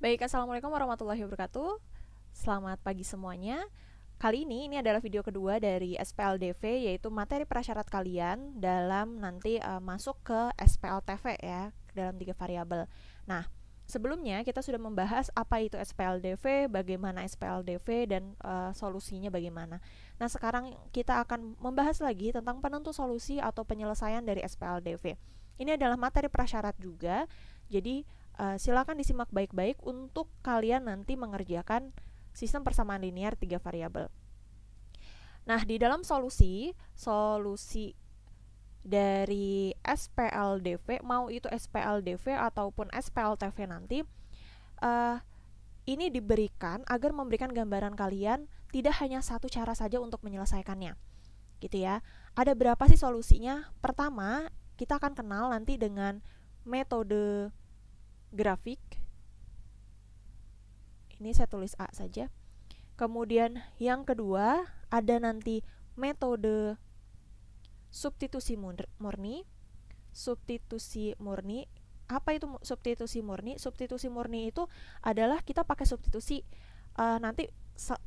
Baik, Assalamualaikum warahmatullahi wabarakatuh. Selamat pagi semuanya. Kali ini adalah video kedua dari SPLDV, yaitu materi prasyarat kalian dalam nanti masuk ke SPLTV ya, dalam 3 variabel. Nah, sebelumnya kita sudah membahas apa itu SPLDV, bagaimana SPLDV, dan solusinya bagaimana. Nah, sekarang kita akan membahas lagi tentang penentu solusi atau penyelesaian dari SPLDV. Ini adalah materi prasyarat juga, jadi silakan disimak baik-baik untuk kalian nanti mengerjakan sistem persamaan linear 3 variabel. Nah, di dalam solusi dari SPLDV, mau itu SPLDV ataupun SPLTV nanti, ini diberikan agar memberikan gambaran kalian tidak hanya satu cara saja untuk menyelesaikannya, gitu ya. Ada berapa sih solusinya? Pertama, kita akan kenal nanti dengan metode grafik. Ini saya tulis A saja. Kemudian yang kedua ada nanti metode substitusi murni. Substitusi murni. Apa itu substitusi murni? Substitusi murni itu adalah kita pakai substitusi, nanti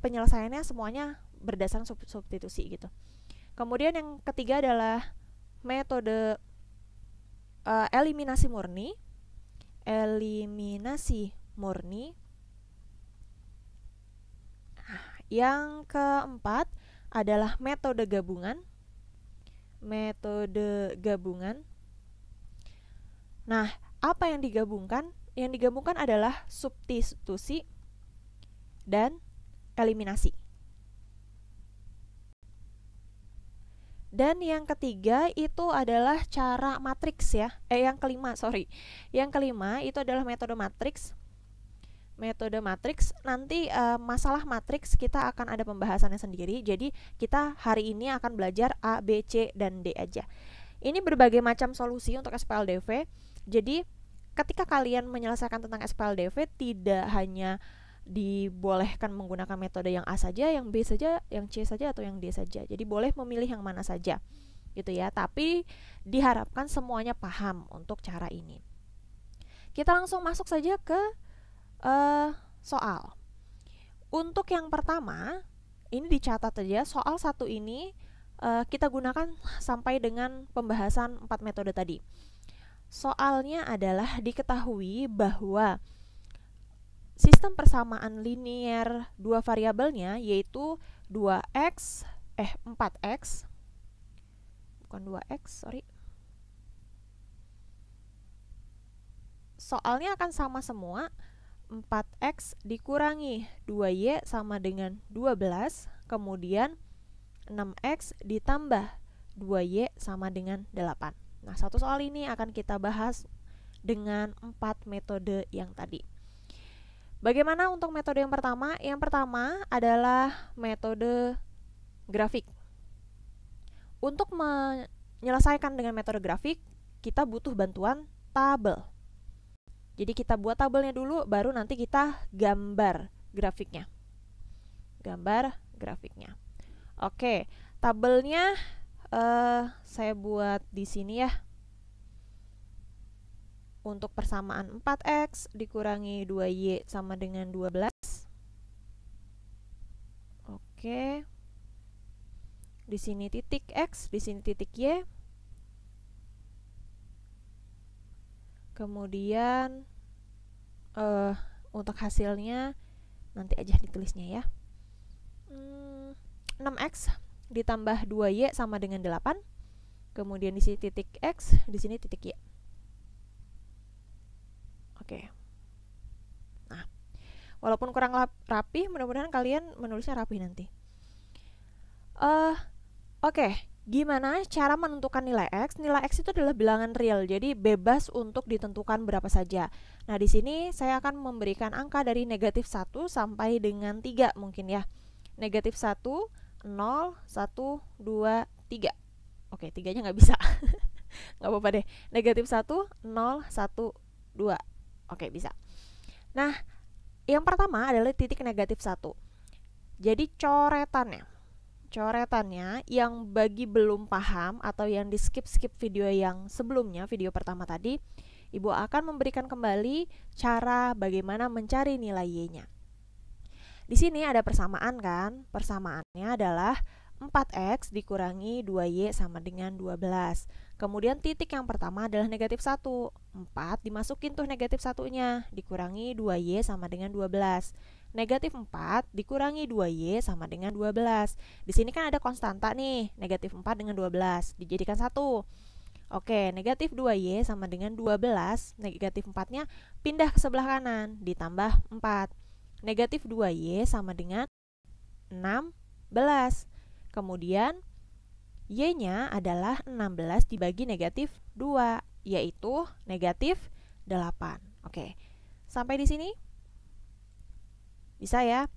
penyelesaiannya semuanya berdasarkan substitusi gitu. Kemudian yang ketiga adalah metode eliminasi murni. Eliminasi murni. Yang keempat adalah metode gabungan. Metode gabungan. Nah, apa yang digabungkan? Yang digabungkan adalah substitusi dan eliminasi. Dan yang ketiga itu adalah cara matriks ya. Yang kelima itu adalah metode matriks. Metode matriks, nanti masalah matriks kita akan ada pembahasannya sendiri. Jadi kita hari ini akan belajar A, B, C, dan D aja. Ini berbagai macam solusi untuk SPLDV. Jadi ketika kalian menyelesaikan tentang SPLDV, tidak hanya dibolehkan menggunakan metode yang A saja, yang B saja, yang C saja, atau yang D saja. Jadi boleh memilih yang mana saja, gitu ya. Tapi diharapkan semuanya paham untuk cara ini. Kita langsung masuk saja ke soal. Untuk yang pertama, ini dicatat aja, soal 1 ini kita gunakan sampai dengan pembahasan 4 metode tadi. Soalnya adalah diketahui bahwa sistem persamaan linear 2 variabelnya yaitu 4x, bukan 2x, sorry. Soalnya akan sama semua, 4x dikurangi 2y sama dengan 12, kemudian 6x ditambah 2y sama dengan 8. Nah, satu soal ini akan kita bahas dengan 4 metode yang tadi. Bagaimana untuk metode yang pertama? Yang pertama adalah metode grafik. Untuk menyelesaikan dengan metode grafik, kita butuh bantuan tabel. Jadi kita buat tabelnya dulu, baru nanti kita gambar grafiknya. Gambar grafiknya. Oke, tabelnya saya buat di sini ya. Untuk persamaan 4x dikurangi 2y sama dengan 12. Oke. Di sini titik x, di sini titik y. Kemudian untuk hasilnya nanti aja ditulisnya ya. 6x ditambah 2y sama dengan 8. Kemudian di sini titik x, di sini titik y. Oke. Nah, walaupun kurang rapi, mudah-mudahan kalian menulisnya rapi nanti. Oke. Gimana cara menentukan nilai X? Nilai X itu adalah bilangan real, jadi bebas untuk ditentukan berapa saja. Nah, di sini saya akan memberikan angka dari negatif 1 sampai dengan 3 mungkin ya. Negatif 1, 0, 1, 2, 3. Oke, 3-nya nggak bisa. Nggak apa-apa deh. Negatif 1, 0, 1, 2. Oke, bisa. Nah, yang pertama adalah titik negatif 1. Jadi coretannya yang bagi belum paham atau yang di skip video yang sebelumnya, video pertama tadi, Ibu akan memberikan kembali cara bagaimana mencari nilai Y-nya. Di sini ada persamaan kan? Persamaannya adalah 4X dikurangi 2Y sama dengan 12. Kemudian titik yang pertama adalah negatif 1. 4 dimasukin tuh negatif 1-nya, dikurangi 2Y sama dengan 12. Negatif 4 dikurangi 2Y sama dengan 12. Di sini kan ada konstanta nih, negatif 4 dengan 12, dijadikan 1. Oke, negatif 2Y sama dengan 12, negatif 4-nya pindah ke sebelah kanan, ditambah 4. Negatif 2Y sama dengan 16. Kemudian Y-nya adalah 16 dibagi negatif 2, yaitu negatif 8. Oke, sampai di sini? Bisa ya?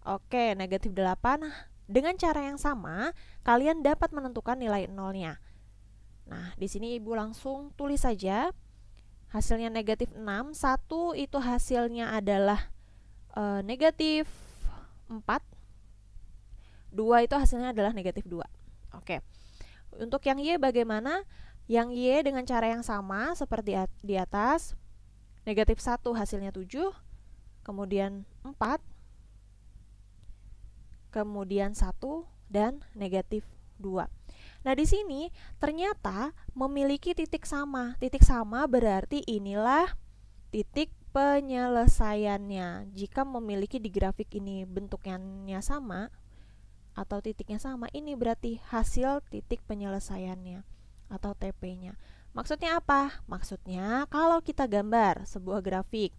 Oke, negatif 8. Dengan cara yang sama, kalian dapat menentukan nilai nolnya. Nah, di sini Ibu langsung tulis saja. Hasilnya negatif 6, 1 itu hasilnya adalah negatif 4, 2 itu hasilnya adalah negatif 2. Oke. Untuk yang Y bagaimana? Yang Y dengan cara yang sama seperti di atas. Negatif 1 hasilnya 7, kemudian 4, kemudian 1, dan negatif 2. Nah, di sini ternyata memiliki titik sama. Titik sama berarti inilah titik penyelesaiannya. Jika memiliki di grafik ini bentuknya sama atau titiknya sama, ini berarti hasil titik penyelesaiannya atau TP-nya. Maksudnya apa? Maksudnya kalau kita gambar sebuah grafik,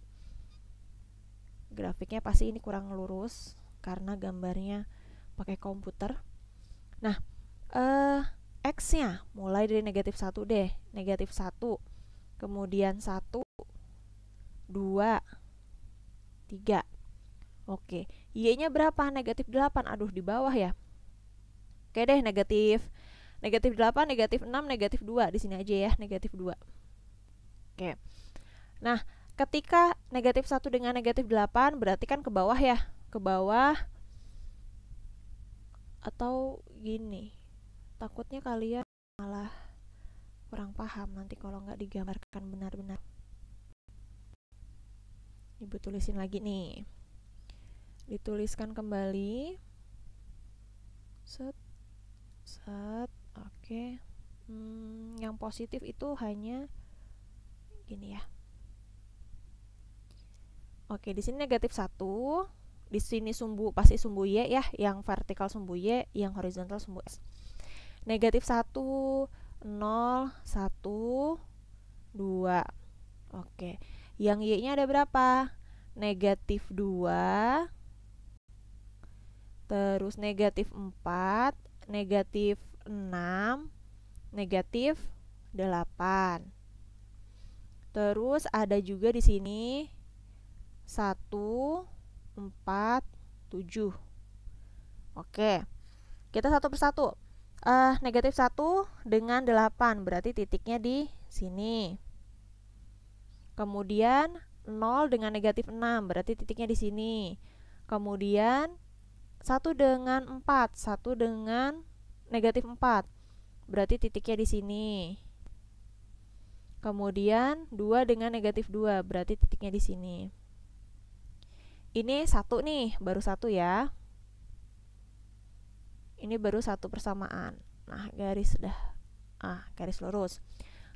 grafiknya pasti ini kurang lurus karena gambarnya pakai komputer. Nah, X-nya mulai dari negatif 1 deh, negatif 1, kemudian 1, 2, 3. Oke, Y-nya berapa? Negatif 8. Aduh, di bawah ya. Oke deh, negatif 8, negatif 6, negatif 2. Di sini aja ya, negatif 2. Oke. Nah, ketika negatif 1 dengan negatif 8 berarti kan ke bawah ya. Ke bawah. Atau gini. Takutnya kalian malah kurang paham nanti kalau nggak digambarkan benar-benar. Ibu tulisin lagi nih. Dituliskan kembali. Set. Oke. Yang positif itu hanya gini ya. Oke, di sini negatif 1. Di sini pasti sumbu Y ya, yang vertikal sumbu Y, yang horizontal sumbu S. Negatif 1, 0, 1, 2. Oke. Yang Y-nya ada berapa? Negatif 2. Terus negatif 4, negatif 6, negatif 8. Terus ada juga di sini 1, 4, 7. Oke. Kita satu persatu. Negatif 1 dengan 8 berarti titiknya di sini. Kemudian 0 dengan negatif 6 berarti titiknya di sini. Kemudian 1 dengan 4, 1 dengan negatif 4 berarti titiknya di sini. Kemudian 2 dengan negatif 2 berarti titiknya di sini. Ini 1 nih, baru 1 ya. Ini baru satu persamaan. Nah, garis lurus.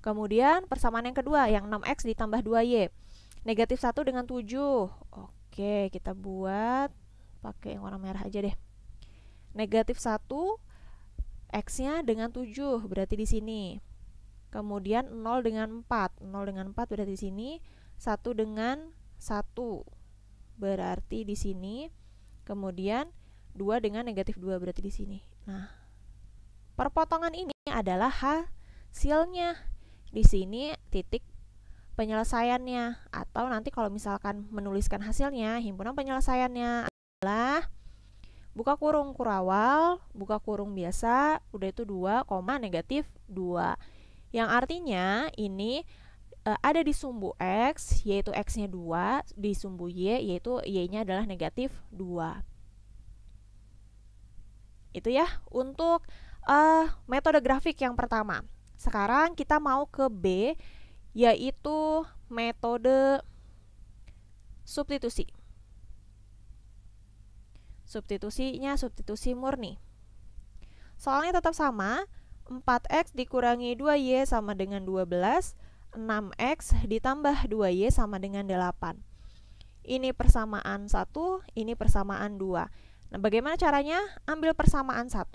Kemudian persamaan yang kedua, yang 6X ditambah 2Y. Negatif 1 dengan 7. Oke, kita buat pakai yang warna merah aja deh. Negatif 1, X-nya dengan 7, berarti di sini. Kemudian 0 dengan 4. 0 dengan 4 berarti di sini. 1 dengan 1 berarti di sini. Kemudian 2 dengan negatif 2 berarti di sini. Nah, perpotongan ini adalah hasilnya. Di sini titik penyelesaiannya. Atau nanti kalau misalkan menuliskan hasilnya, himpunan penyelesaiannya adalah buka kurung kurawal, buka kurung biasa, udah itu 2, negatif 2. Yang artinya ini ada di sumbu X, yaitu X-nya 2, di sumbu Y, yaitu Y-nya adalah negatif 2. Itu ya untuk metode grafik yang pertama. Sekarang kita mau ke B, yaitu metode substitusi. Substitusinya substitusi murni. Soalnya tetap sama, 4x dikurangi 2y sama dengan 12, 6x ditambah 2y sama dengan 8. Ini persamaan 1, ini persamaan 2. Nah, bagaimana caranya? Ambil persamaan 1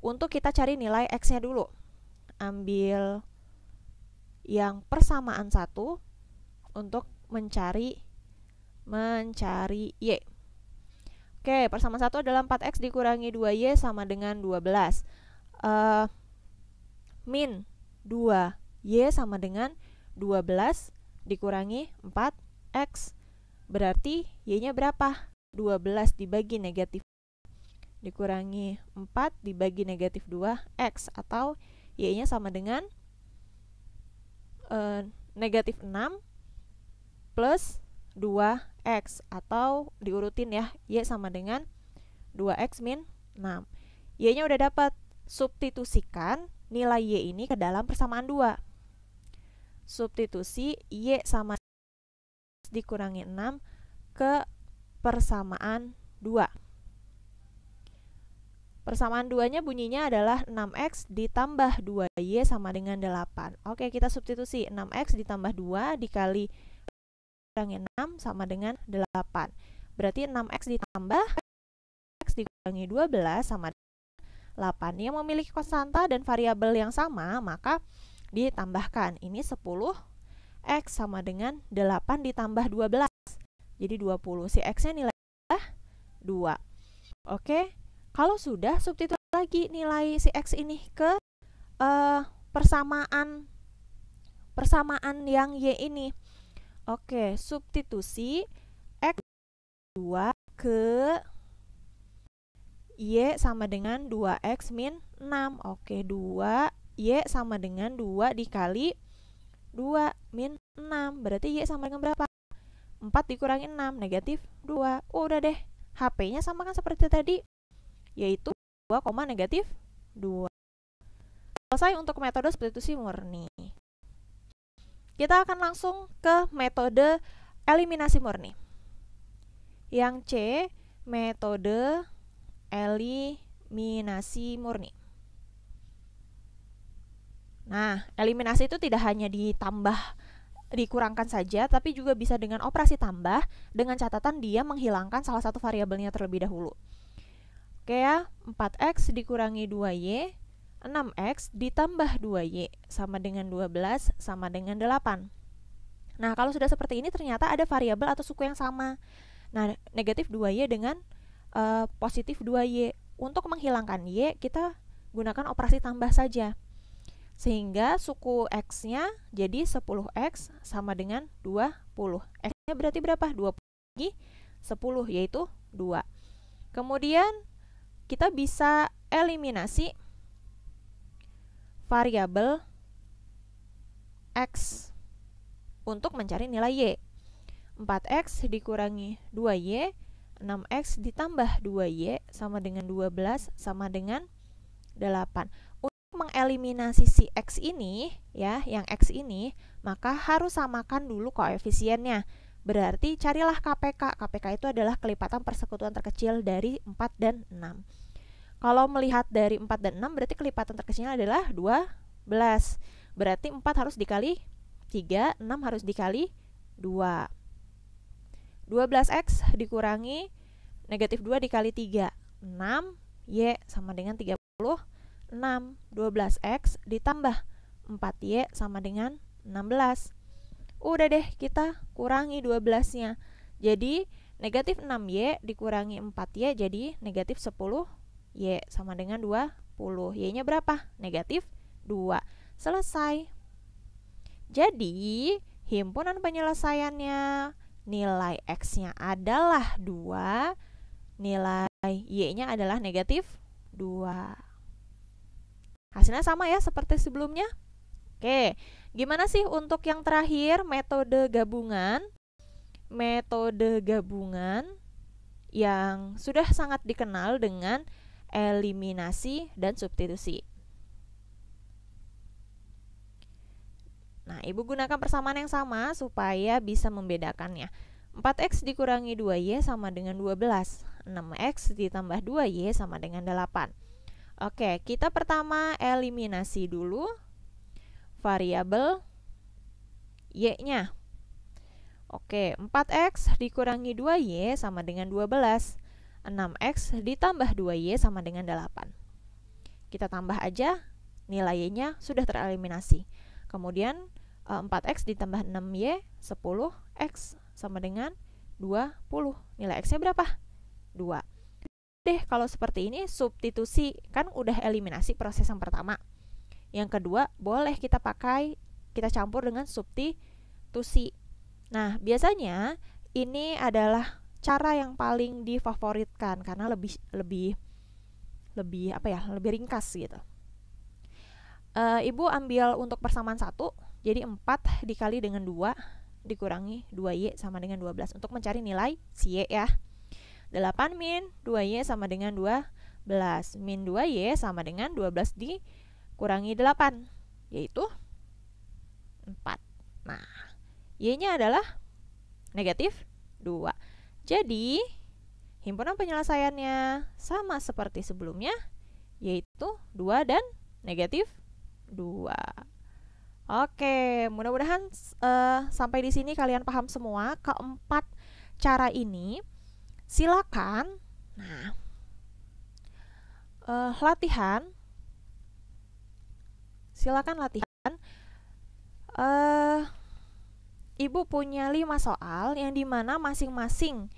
untuk kita cari nilai x-nya dulu. Ambil yang persamaan 1 untuk mencari y. Oke, persamaan 1 adalah 4x dikurangi 2y sama dengan 12. Min 2y sama dengan 12 dikurangi 4x. Berarti y-nya berapa? 12 dibagi negatif dikurangi 4 dibagi negatif 2x, atau y-nya sama dengan negatif 6 plus 2x, atau diurutin ya, y sama dengan 2x min 6. Y-nya udah dapat, substitusikan nilai y ini ke dalam persamaan 2. Substitusi y sama dikurangi 6 ke persamaan 2. Persamaan 2-nya bunyinya adalah 6x ditambah 2y sama dengan 8. Oke, kita substitusi 6x ditambah 2 dikali dikurangi 6 sama dengan 8. Berarti 6x ditambah x dikurangi 12 sama 8. Yang memiliki konstanta dan variabel yang sama, maka ditambahkan. Ini 10x sama dengan 8 ditambah 12. Jadi 20. Si x-nya nilai 2. Oke, kalau sudah, substitusi lagi nilai si x ini ke persamaan yang y ini. Oke, substitusi x 2 ke y sama dengan 2x min 6. Oke, 2y sama dengan 2 dikali 2 min 6. Berarti y sama dengan berapa? 4 dikurangi 6, negatif 2. Udah deh, HP-nya sama kan seperti tadi, yaitu 2, negatif 2. Selesai untuk metode substitusi murni. Kita akan langsung ke metode eliminasi murni. Yang C, metode eliminasi murni. Nah, eliminasi itu tidak hanya dikurangkan saja, tapi juga bisa dengan operasi tambah, dengan catatan dia menghilangkan salah satu variabelnya terlebih dahulu. Oke ya, 4x dikurangi 2y, 6x ditambah 2y sama dengan 12 sama dengan 8. Nah, kalau sudah seperti ini ternyata ada variabel atau suku yang sama. Nah, negatif 2y dengan positif 2y. Untuk menghilangkan y, kita gunakan operasi tambah saja. Sehingga suku x-nya jadi 10x sama dengan 20. X-nya berarti berapa? 20 lagi 10, yaitu 2. Kemudian kita bisa eliminasi variabel x untuk mencari nilai y. 4x dikurangi 2y, 6x ditambah 2y sama dengan 12 sama dengan 8. Untuk mengeliminasi si x ini, ya, yang x ini, maka harus samakan dulu koefisiennya. Berarti carilah KPK. KPK itu adalah kelipatan persekutuan terkecil dari 4 dan 6. Kalau melihat dari 4 dan 6, berarti kelipatan terkecilnya adalah 12. Berarti 4 harus dikali 3, 6 harus dikali 2. 12x dikurangi negatif 2 dikali 3, 6, y sama dengan 36. 12x ditambah 4y sama dengan 16. Udah deh, kita kurangi 12-nya. Jadi, negatif 6y dikurangi 4y jadi negatif 10. Y sama dengan 20. Y-nya berapa? Negatif 2. Selesai. Jadi, himpunan penyelesaiannya, nilai x-nya adalah 2, nilai y-nya adalah negatif 2. Hasilnya sama ya seperti sebelumnya. Oke, gimana sih untuk yang terakhir, metode gabungan? Metode gabungan yang sudah sangat dikenal dengan eliminasi dan substitusi. Nah, Ibu gunakan persamaan yang sama supaya bisa membedakannya. 4x dikurangi 2y sama dengan 12. 6x ditambah 2y sama dengan 8. Oke, kita pertama eliminasi dulu variabel y-nya. Oke, 4x dikurangi 2y sama dengan 12. 6x ditambah 2y sama dengan 8. Kita tambah aja, nilai y-nya sudah tereliminasi. Kemudian 4x ditambah 6y, 10x sama dengan 20. Nilai x-nya berapa? 2. Deh, kalau seperti ini substitusi, kan udah eliminasi proses yang pertama. Yang kedua, boleh kita campur dengan substitusi. Nah, biasanya ini adalah cara yang paling difavoritkan karena lebih ringkas gitu. Ibu ambil untuk persamaan 1, jadi 4 dikali dengan 2 dikurangi 2y sama dengan 12 untuk mencari nilai si y ya. 8 min 2y sama dengan 12. Min 2y sama dengan 12 dikurangi 8, yaitu 4. Nah, y-nya adalah negatif 2. Jadi, himpunan penyelesaiannya sama seperti sebelumnya, yaitu 2 dan negatif 2. Oke, mudah-mudahan sampai di sini kalian paham semua. Keempat cara ini silakan latihan. Ibu punya 5 soal yang dimana masing-masing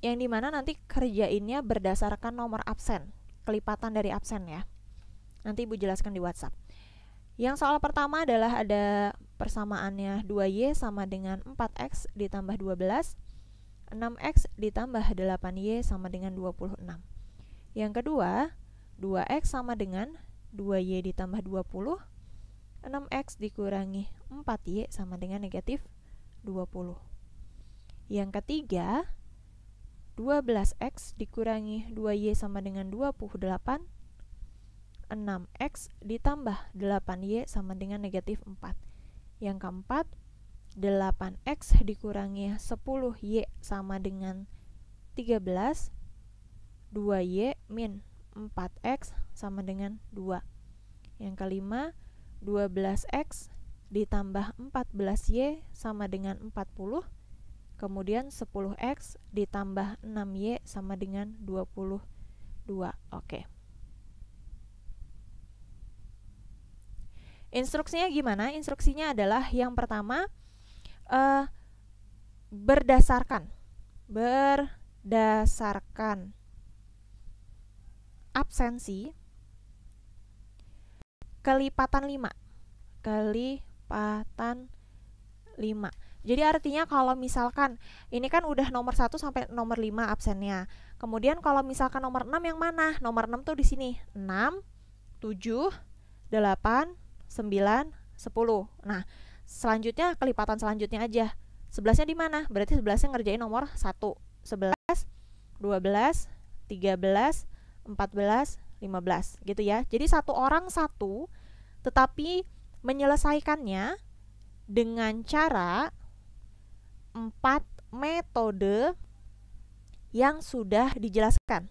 nanti kerjainnya berdasarkan nomor absen, kelipatan dari absen ya. Nanti Ibu jelaskan di WhatsApp. Yang soal pertama adalah ada persamaannya 2y sama dengan 4x ditambah 12, 6x ditambah 8y sama dengan 26. Yang kedua, 2x sama dengan 2y ditambah 20, 6x dikurangi 4y sama dengan negatif 20. Yang ketiga, 12x dikurangi 2y sama dengan 28, 6x ditambah 8y sama dengan negatif 4. Yang keempat, 8x dikurangi 10y sama dengan 13, 2y min 4x sama dengan 2. Yang kelima, 12x ditambah 14y sama dengan 40, kemudian 10x ditambah 6y sama dengan 22. Oke. Instruksinya gimana? Instruksinya adalah yang pertama berdasarkan absensi kelipatan 5. Jadi artinya kalau misalkan ini kan udah nomor 1 sampai nomor 5 absennya. Kemudian kalau misalkan nomor 6 yang mana? Nomor 6 tuh di sini. 6, 7, 8, 9, 10. Nah, selanjutnya kelipatan selanjutnya aja. 11-nya di mana? Berarti 11-nya ngerjain nomor 1. 11, 12, 13, 14, 15 gitu ya. Jadi satu orang satu, tetapi menyelesaikannya dengan cara 4 metode yang sudah dijelaskan.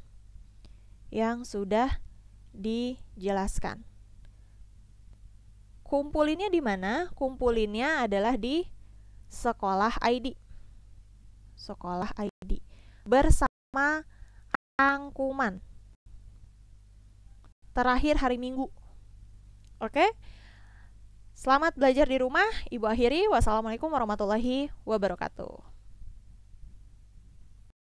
Kumpulinnya di mana? Kumpulinnya adalah di Sekolah ID. Bersama rangkuman. Terakhir hari Minggu. Oke? Selamat belajar di rumah. Ibu akhiri. Wassalamualaikum warahmatullahi wabarakatuh.